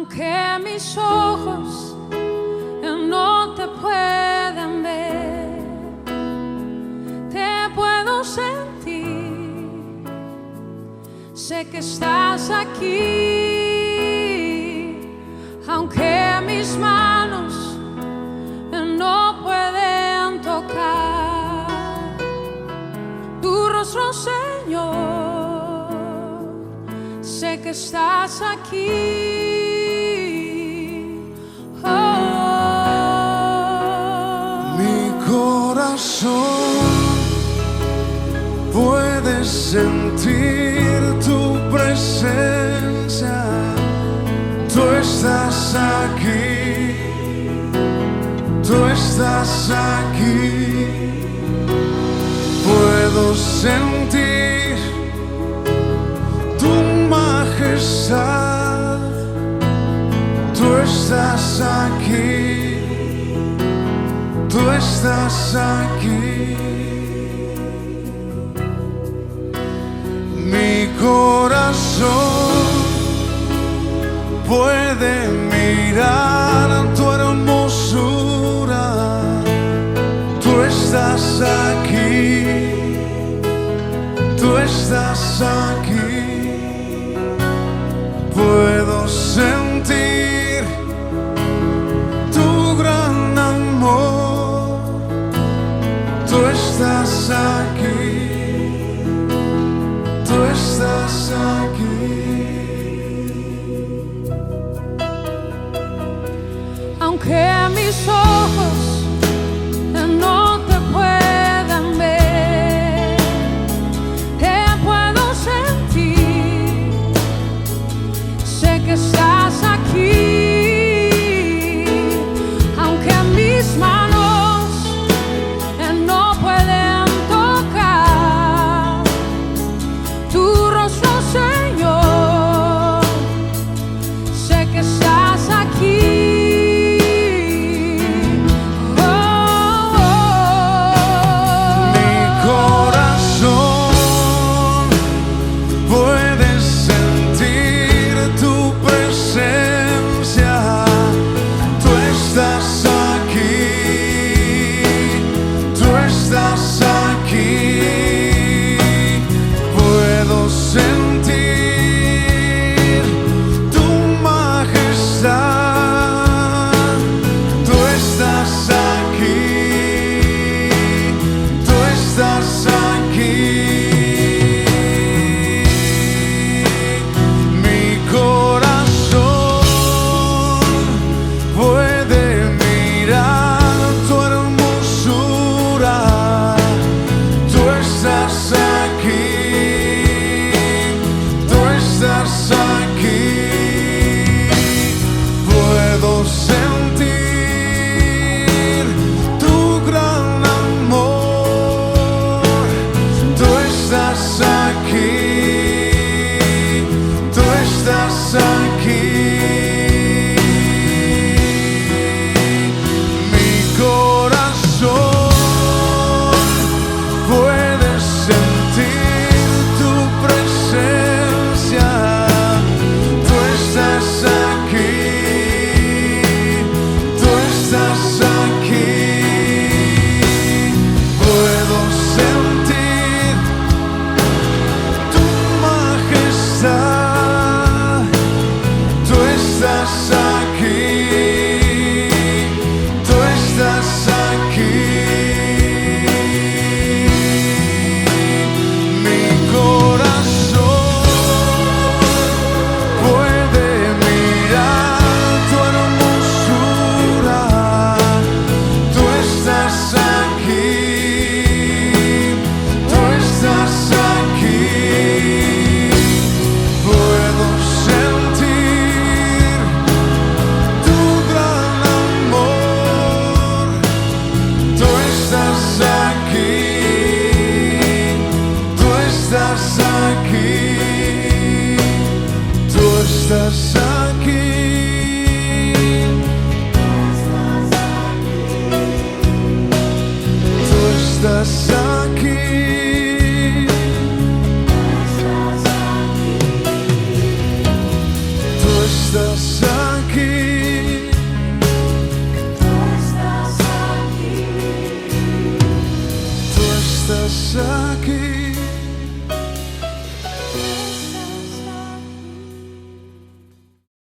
aunque mis ojos no te puedan ver, te puedo sentir, sé que estás aquí, aunque mis manos no pueden tocar tu rostro, Señor, sé que estás aquí. Puedes sentir tu presencia, tú estás aquí, tú estás aquí. Puedo sentir tu majestad, tú estás aquí, tú estás aquí. Mi corazón puede mirar tu hermosura, tú estás aquí, tú estás aquí. Puedo sentir tu gran amor, tú estás aquí, tú estás aquí. Aunque mis ojos no te puedan ver, te puedo sentir, sé que estás aquí, aunque mis manos no pueden tocar tu rostro, Señor, sé que estás aquí. Estás aquí, tú estás